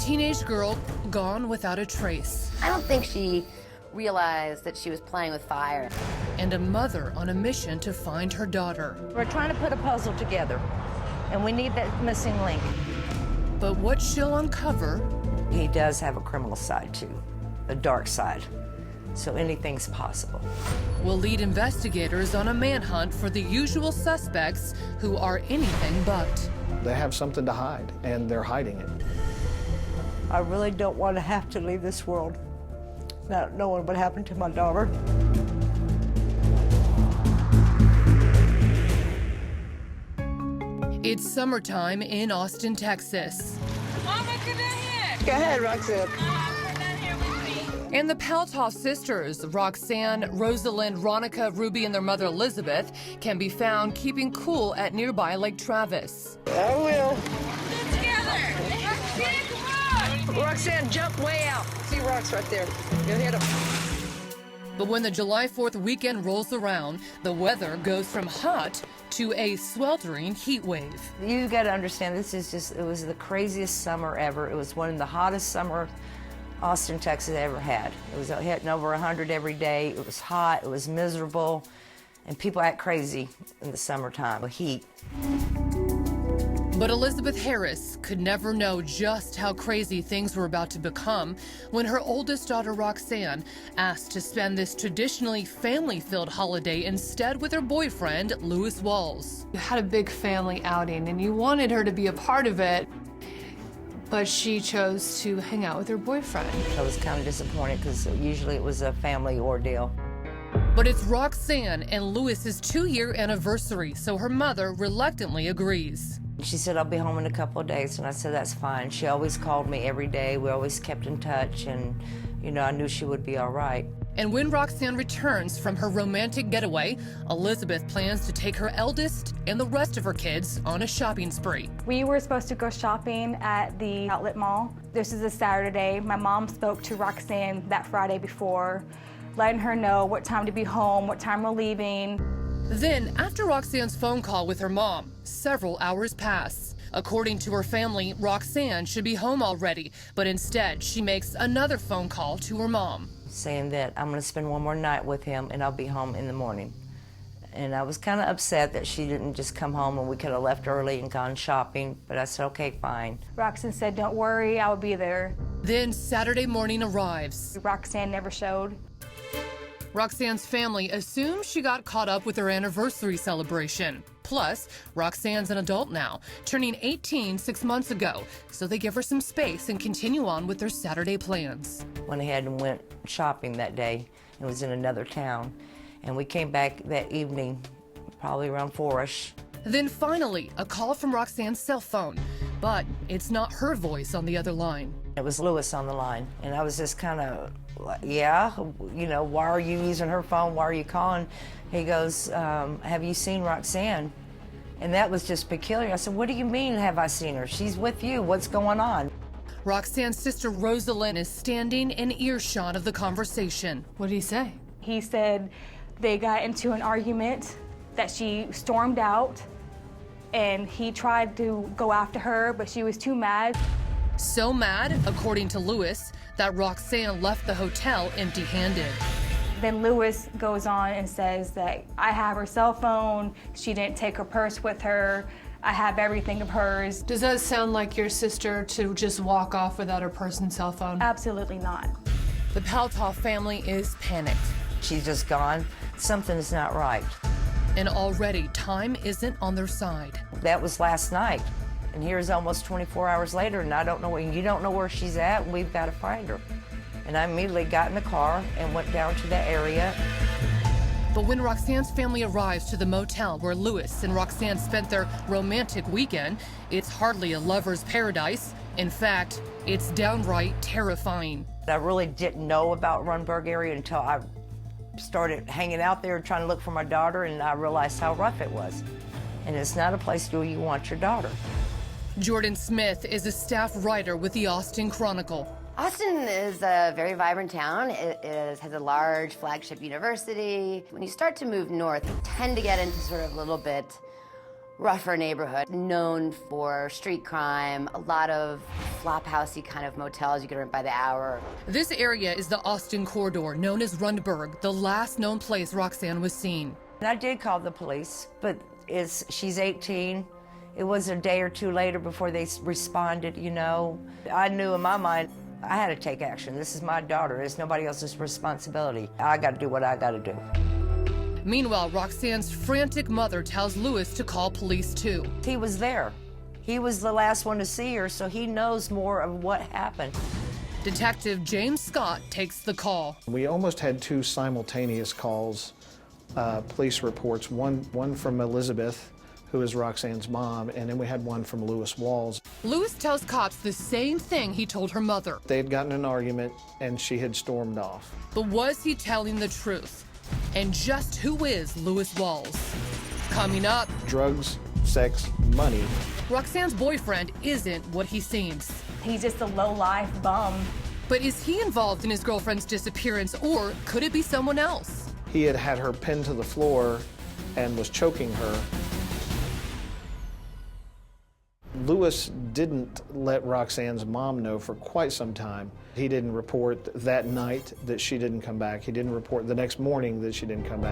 teenage girl gone without a trace. I don't think she realized that she was playing with fire. And a mother on a mission to find her daughter. We're trying to put a puzzle together, and we need that missing link. But what she'll uncover... He does have a criminal side, too, a dark side. So anything's possible. Will lead investigators on a manhunt for the usual suspects who are anything but. They have something to hide, and they're hiding it. I really don't want to have to leave this world not knowing what happened to my daughter. It's summertime in Austin, Texas. Mama, come in here. Go ahead, Roxanne. Come down here with me. And the Paltauf sisters, Roxanne, Rosalind, Ronica, Ruby, and their mother Elizabeth, can be found keeping cool at nearby Lake Travis. I will. Get together. Roxanne, come on. Roxanne, jump way out. See rocks right there. You'll hit them. But when the July 4th weekend rolls around, the weather goes from hot to a sweltering heat wave. You got to understand, it was the craziest summer ever. It was one of the hottest summer Austin, Texas ever had. It was hitting over 100 every day. It was hot, it was miserable, and people act crazy in the summertime with heat. But Elizabeth Harris could never know just how crazy things were about to become when her oldest daughter, Roxanne, asked to spend this traditionally family-filled holiday instead with her boyfriend, Lewis Walls. You had a big family outing and you wanted her to be a part of it, but she chose to hang out with her boyfriend. I was kind of disappointed because usually it was a family ordeal. But it's Roxanne and Lewis's 2-year anniversary, so her mother reluctantly agrees. She said, I'll be home in a couple of days, and I said, that's fine. She always called me every day. We always kept in touch, and, you know, I knew she would be all right. And when Roxanne returns from her romantic getaway, Elizabeth plans to take her eldest and the rest of her kids on a shopping spree. We were supposed to go shopping at the outlet mall. This is a Saturday. My mom spoke to Roxanne that Friday before, letting her know what time to be home, what time we're leaving. Then, after Roxanne's phone call with her mom, several hours pass. According to her family, Roxanne should be home already, but instead she makes another phone call to her mom. Saying that I'm going to spend one more night with him and I'll be home in the morning. And I was kind of upset that she didn't just come home and we could have left early and gone shopping, but I said, okay, fine. Roxanne said, don't worry, I'll be there. Then Saturday morning arrives. Roxanne never showed. Roxanne's family assumes she got caught up with her anniversary celebration. Plus, Roxanne's an adult now, turning 18 6 months ago, so they give her some space and continue on with their Saturday plans. Went ahead and went shopping that day. It was in another town. And we came back that evening, probably around 4-ish. Then finally, a call from Roxanne's cell phone, but it's not her voice on the other line. It was Lewis on the line, and I was just kind of, yeah, you know, why are you using her phone? Why are you calling? He goes, have you seen Roxanne? And that was just peculiar. I said, what do you mean, have I seen her? She's with you. What's going on? Roxanne's sister Rosalind is standing in earshot of the conversation. What did he say? He said they got into an argument, that she stormed out, and he tried to go after her, but she was too mad. So mad, according to Lewis, that Roxanne left the hotel empty-handed. Then Lewis goes on and says that I have her cell phone, she didn't take her purse with her, I have everything of hers. Does that sound like your sister to just walk off without her purse and cell phone? Absolutely not. The Paltauf family is panicked. She's just gone. Something is not right. And already, time isn't on their side. That was last night. And here's almost 24 hours later, and I don't know, you don't know where she's at, and we've got to find her. And I immediately got in the car and went down to the area. But when Roxanne's family arrives to the motel where Lewis and Roxanne spent their romantic weekend, it's hardly a lover's paradise. In fact, it's downright terrifying. I really didn't know about Runberg area until I started hanging out there trying to look for my daughter, and I realized how rough it was. And it's not a place where you want your daughter. Jordan Smith is a staff writer with the Austin Chronicle. Austin is a very vibrant town. Has a large flagship university. When you start to move north, you tend to get into sort of a little bit rougher neighborhood, known for street crime, a lot of flophousey kind of motels you could rent by the hour. This area is the Austin corridor, known as Rundberg, the last known place Roxanne was seen. And I did call the police, but she's 18. It was a day or two later before they responded, you know. I knew in my mind, I had to take action. This is my daughter. It's nobody else's responsibility. I got to do what I got to do. Meanwhile, Roxanne's frantic mother tells Lewis to call police too. He was there. He was the last one to see her, so he knows more of what happened. Detective James Scott takes the call. We almost had two simultaneous calls, police reports, one from Elizabeth, who is Roxanne's mom, and then we had one from Lewis Walls. Lewis tells cops the same thing he told her mother. They had gotten in an argument and she had stormed off. But was he telling the truth? And just who is Lewis Walls? Coming up, Drugs, sex, money. Roxanne's boyfriend isn't what he seems. He's just a low-life bum. But is he involved in his girlfriend's disappearance, or could it be someone else? He had had her pinned to the floor and was choking her. Lewis didn't let Roxanne's mom know for quite some time. He didn't report that night that she didn't come back. He didn't report the next morning that she didn't come back.